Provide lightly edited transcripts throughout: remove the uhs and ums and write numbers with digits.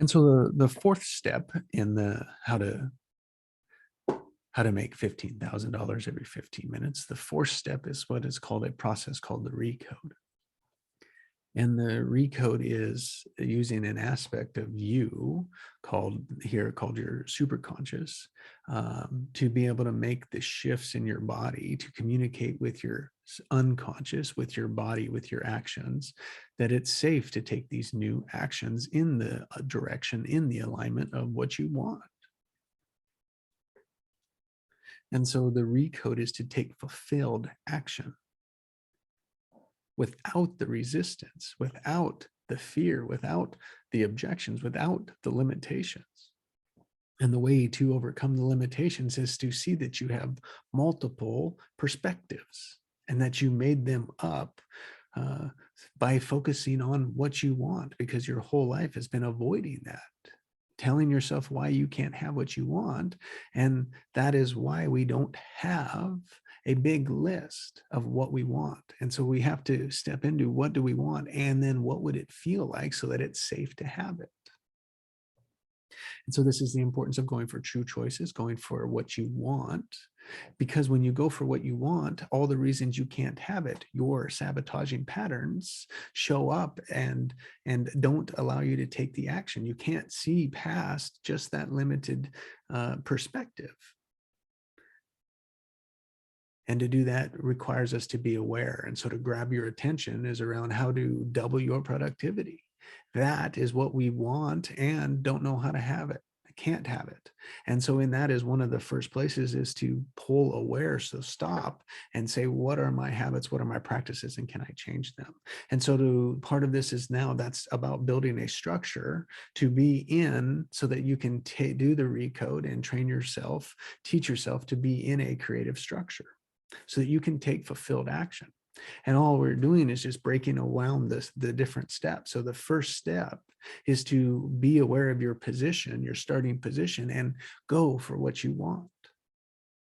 And so the fourth step in the how to make $15,000 every 15 minutes, the fourth step is what is called a process called the recode. And the recode is using an aspect of you called your superconscious, to be able to make the shifts in your body to communicate with your unconscious, with your body, with your actions, that it's safe to take these new actions in the direction, in the alignment of what you want. And so the recode is to take fulfilled action without the resistance, without the fear, without the objections, without the limitations. And the way to overcome the limitations is to see that you have multiple perspectives and that you made them up by focusing on what you want, because your whole life has been avoiding that, telling yourself why you can't have what you want. And that is why we don't have a big list of what we want. And so we have to step into what do we want, and then what would it feel like so that it's safe to have it. And so this is the importance of going for true choices, going for what you want, because when you go for what you want, all the reasons you can't have it, your sabotaging patterns show up and don't allow you to take the action. You can't see past just that limited perspective. And to do that requires us to be aware. And so to grab your attention is around how to double your productivity. That is what we want and don't know how to have it. I can't have it. And so in that is one of the first places is to pull aware. So stop and say, what are my habits? What are my practices? And can I change them? And so part of this is now that's about building a structure to be in so that you can do the recode and train yourself, teach yourself to be in a creative structure so that you can take fulfilled action. And all we're doing is just breaking around the different steps. So the first step is to be aware of your position, your starting position, and go for what you want.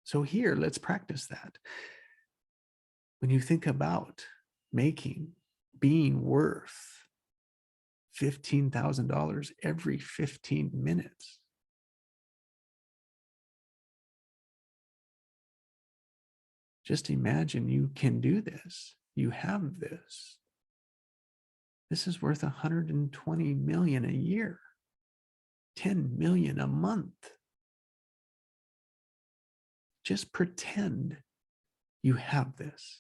So here, let's practice that. When you think about being worth $15,000 every 15 minutes, just imagine you can do this. You have this. This is worth 120 million a year, 10 million a month. Just pretend you have this.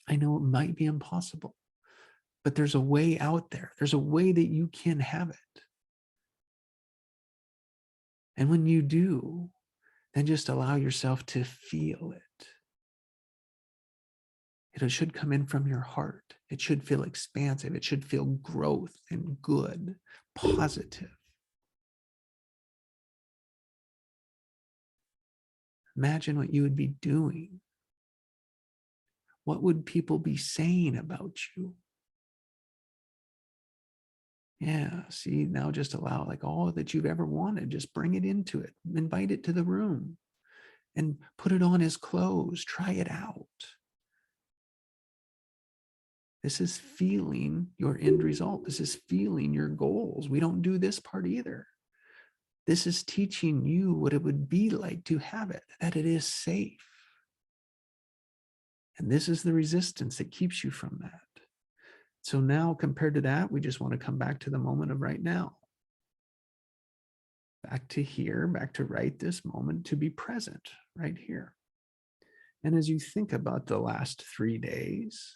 I know it might be impossible, but there's a way out there. There's a way that you can have it. And when you do, then just allow yourself to feel it. It should come in from your heart. It should feel expansive. It should feel growth and good, positive. Imagine what you would be doing. What would people be saying about you? Yeah, see, now just allow like all that you've ever wanted, just bring it into it, invite it to the room and put it on as clothes, try it out. This is feeling your end result. This is feeling your goals. We don't do this part either. This is teaching you what it would be like to have it, that it is safe. And this is the resistance that keeps you from that. So now compared to that, we just want to come back to the moment of right now. Back to here, back to right this moment, to be present right here. And as you think about the last 3 days,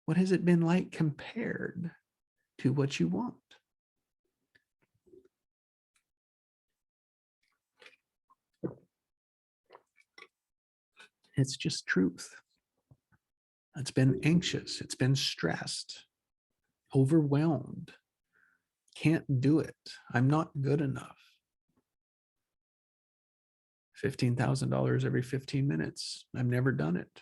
what has it been like compared to what you want? It's just truth. It's been anxious. It's been stressed, overwhelmed. Can't do it. I'm not good enough. $15,000 every 15 minutes. I've never done it.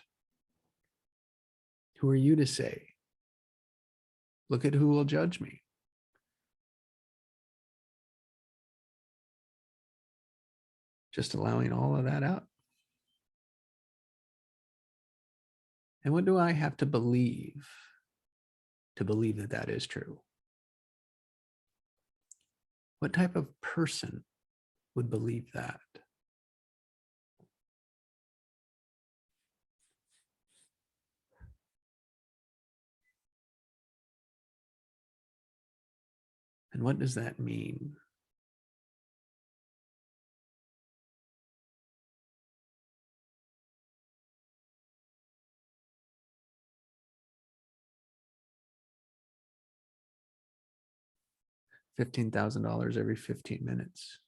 Who are you to say? Look at who will judge me. Just allowing all of that out. And what do I have to believe to believe that that is true? What type of person would believe that? And what does that mean? $15,000 every 15 minutes.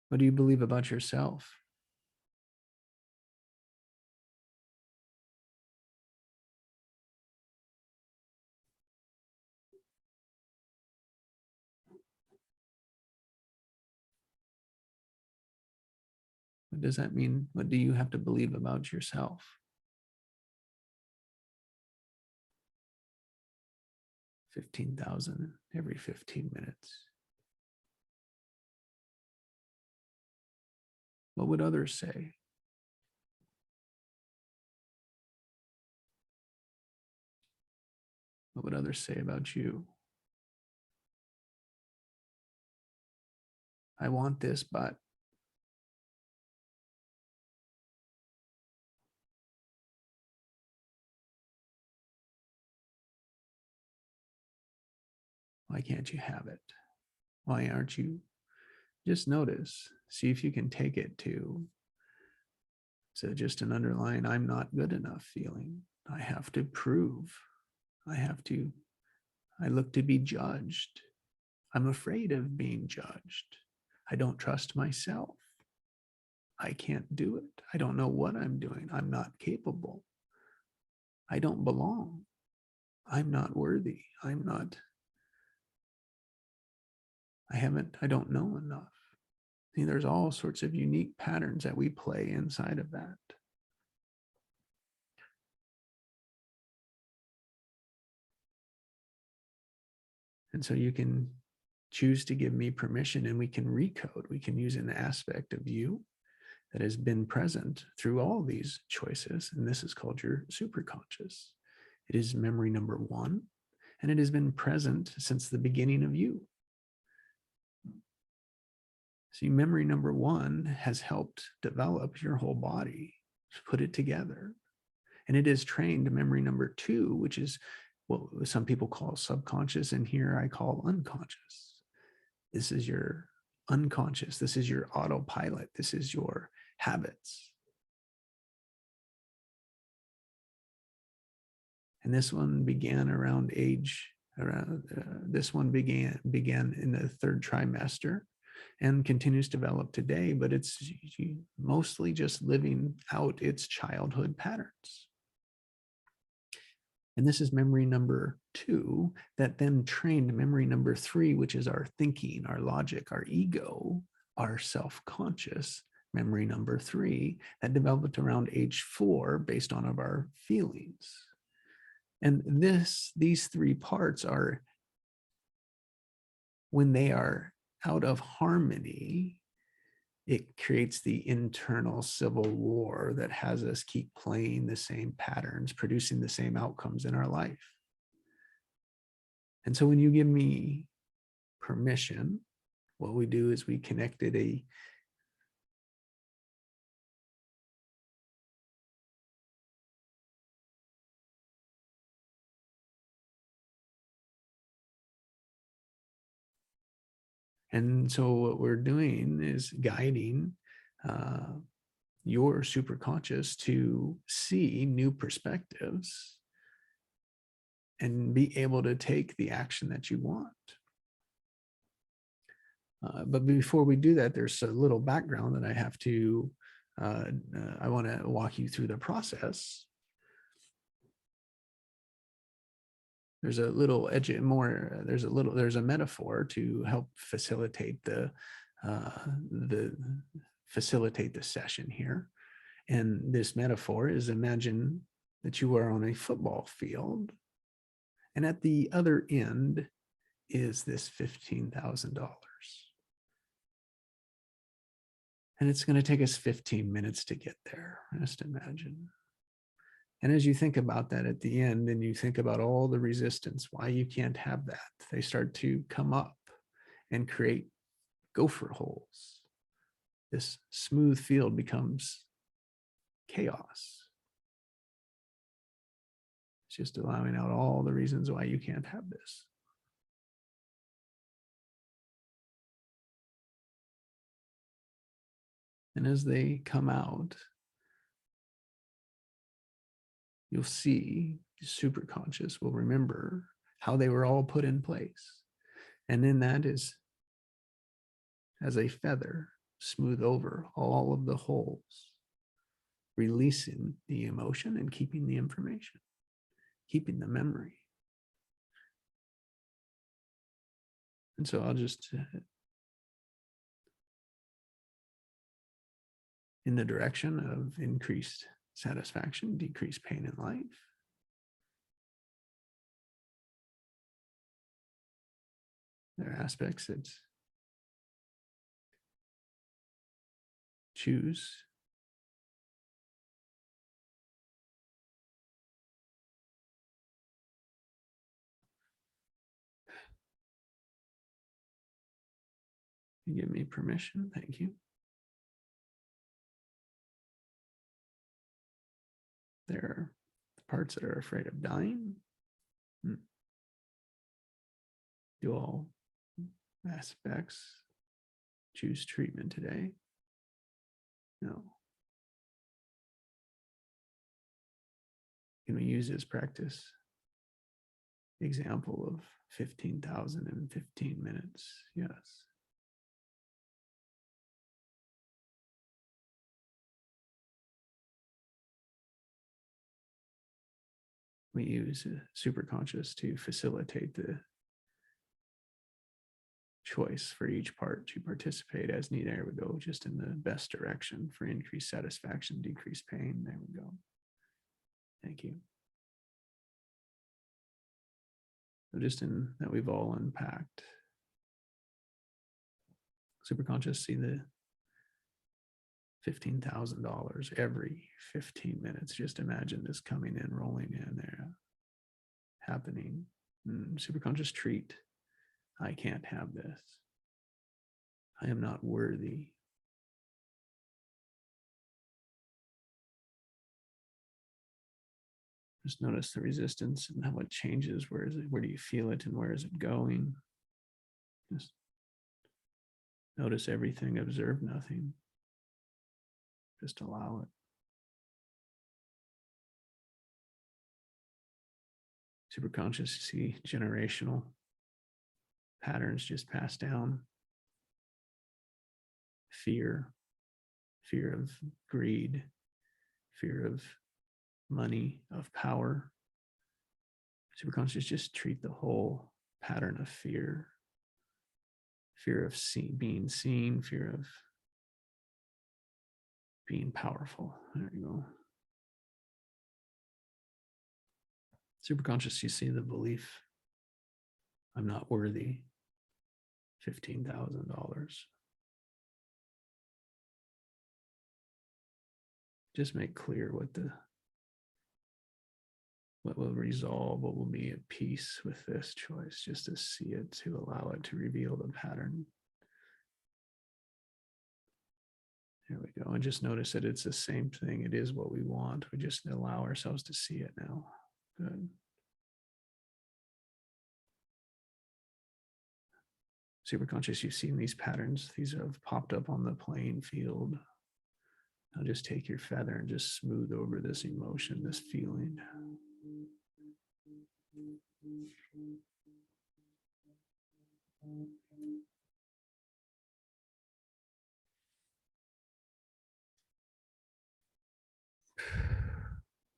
What do you believe about yourself? What does that mean? What do you have to believe about yourself? $15,000 every 15 minutes. What would others say? What would others say about you? I want this, but why can't you have it? Why aren't you? Just notice, see if you can take it to just an underlying I'm not good enough feeling. I have to prove. I look to be judged. I'm afraid of being judged. I don't trust myself. I can't do it. I don't know what I'm doing. I'm not capable. I don't belong. I'm not worthy. I don't know enough. See, there's all sorts of unique patterns that we play inside of that. And so you can choose to give me permission, and we can recode. We can use an aspect of you that has been present through all these choices. And this is called your superconscious. It is memory number 1, and it has been present since the beginning of you. See, memory number 1 has helped develop your whole body, put it together. And it has trained memory number 2, which is what some people call subconscious, and here I call unconscious. This is your unconscious. This is your autopilot. This is your habits. And this one began around this one began in the 3rd trimester and continues to develop today, but it's mostly just living out its childhood patterns. And this is memory number 2 that then trained memory number 3, which is our thinking, our logic, our ego, our self-conscious memory number 3 that developed around age 4 based on our feelings. And these 3 parts are, when they are out of harmony, it creates the internal civil war that has us keep playing the same patterns, producing the same outcomes in our life. And so when you give me permission, what we do is we connected and so what we're doing is guiding your superconscious to see new perspectives and be able to take the action that you want. But before we do that, there's a little background that I have to, I want to walk you through the process. There's a little there's a metaphor to help facilitate the session here. And this metaphor is, imagine that you are on a football field, and at the other end is this $15,000. And it's going to take us 15 minutes to get there. Just imagine. And as you think about that at the end, and you think about all the resistance, why you can't have that, they start to come up and create gopher holes. This smooth field becomes chaos. It's just allowing out all the reasons why you can't have this. And as they come out, you'll see super conscious will remember how they were all put in place. And then that is, as a feather, smooth over all of the holes, releasing the emotion and keeping the information, keeping the memory. And so I'll just, in the direction of increased satisfaction, decreased pain in life, there are aspects that choose you give me permission. Thank you. There are parts that are afraid of dying. Do all aspects choose treatment today? No. Can we use this practice example of 15,000 in 15 minutes? Yes. We use superconscious to facilitate the choice for each part to participate as need. There we go, just in the best direction for increased satisfaction, decreased pain. There we go. Thank you. So just in that we've all unpacked. Superconscious, see the $15,000 every 15 minutes. Just imagine this coming in, rolling in there, happening. Superconscious treat. I can't have this. I am not worthy. Just notice the resistance and how it changes. Where is it? Where do you feel it, and where is it going? Just notice everything, observe nothing. Just allow it. Superconscious, see generational patterns just passed down. Fear of greed, fear of money, of power. Superconscious, just treat the whole pattern of fear. Fear of being seen, fear of being powerful. There you go. Superconscious, you see the belief, I'm not worthy. $15,000. Just make clear what will resolve, what will be at peace with this choice, just to see it, to allow it to reveal the pattern. There we go. And just notice that it's the same thing. It is what we want. We just allow ourselves to see it now. Good. Superconscious, you've seen these patterns. These have popped up on the playing field. Now just take your feather and just smooth over this emotion, this feeling.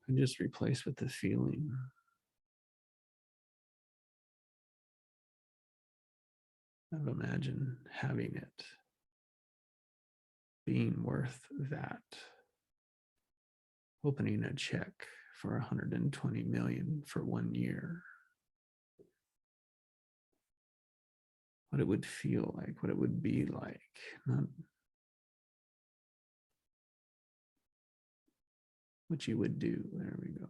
And just replace with the feeling. Of imagine having it, being worth that. Opening a check for 120 million for 1 year. What it would feel like, what it would be like. Not what you would do. There we go.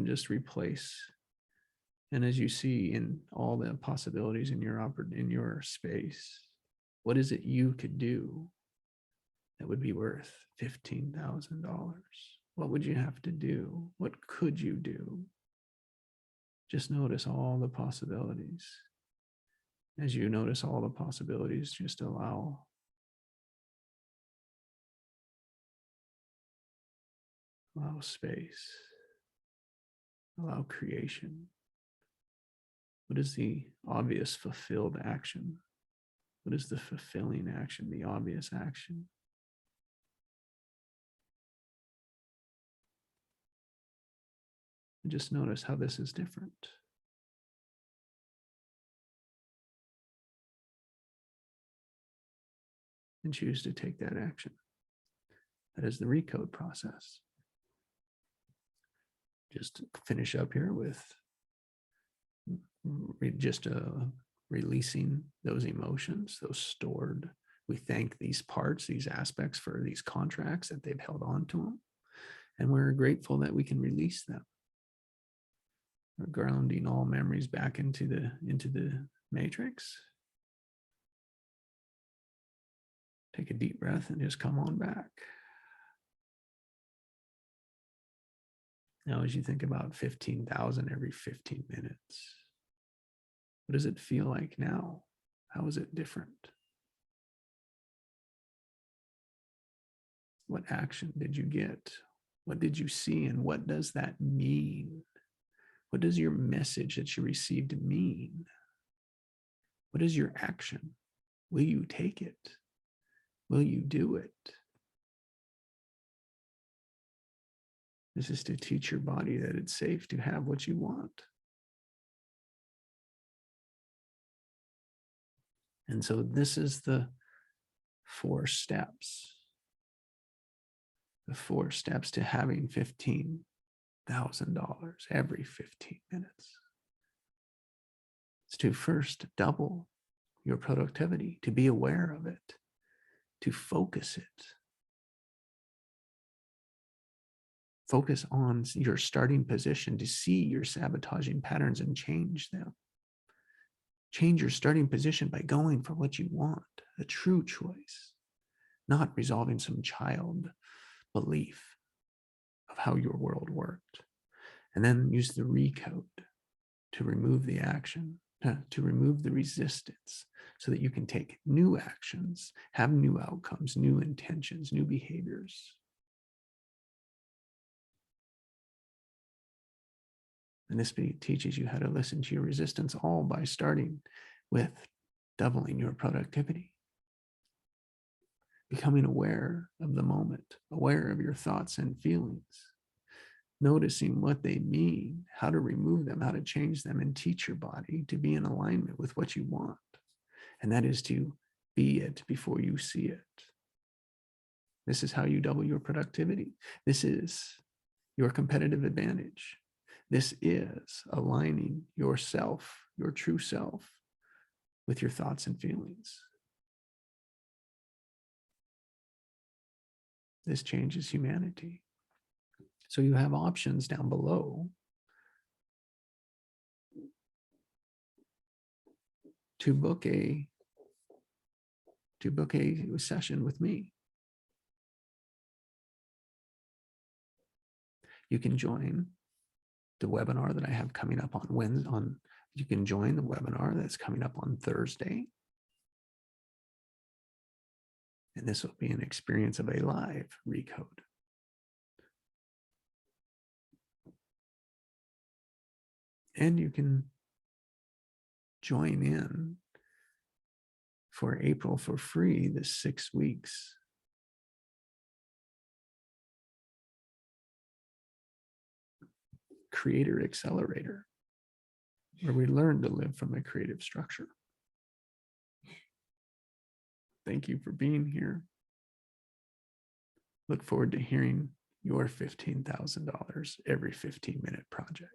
and just replace. And as you see in all the possibilities in your space, what is it you could do that would be worth $15,000? What would you have to do? What could you do? Just notice all the possibilities. As you notice all the possibilities, just allow space, allow creation. What is the obvious fulfilled action? What is the fulfilling action, the obvious action? And just notice how this is different. And choose to take that action. That is the recode process. Just to finish up here with just releasing those emotions, those stored. We thank these parts, these aspects for these contracts that they've held on to them. And we're grateful that we can release them. We're grounding all memories back into the matrix. Take a deep breath and just come on back. Now, as you think about 15,000 every 15 minutes, what does it feel like now? How is it different? What action did you get? What did you see? And what does that mean? What does your message that you received mean? What is your action? Will you take it? Will you do it? This is to teach your body that it's safe to have what you want. And so this is the 4 steps. The 4 steps to having $15,000 every 15 minutes. It's to first double your productivity, to be aware of it, to focus it. Focus on your starting position to see your sabotaging patterns and change them. Change your starting position by going for what you want, a true choice, not resolving some child belief of how your world worked. And then use the recode to remove the action, to remove the resistance, so that you can take new actions, have new outcomes, new intentions, new behaviors. And this teaches you how to listen to your resistance, all by starting with doubling your productivity. Becoming aware of the moment, aware of your thoughts and feelings, noticing what they mean, how to remove them, how to change them, and teach your body to be in alignment with what you want. And that is to be it before you see it. This is how you double your productivity. This is your competitive advantage. This is aligning yourself, your true self, with your thoughts and feelings. This changes humanity. So you have options down below to book a session with me. You can join the webinar that I have coming up on Wednesday. You can join the webinar that's coming up on Thursday. And this will be an experience of a live recode. And you can join in for April for free, the 6 weeks. Creator Accelerator, where we learn to live from a creative structure. Thank you for being here. Look forward to hearing your $15,000 every 15-minute project.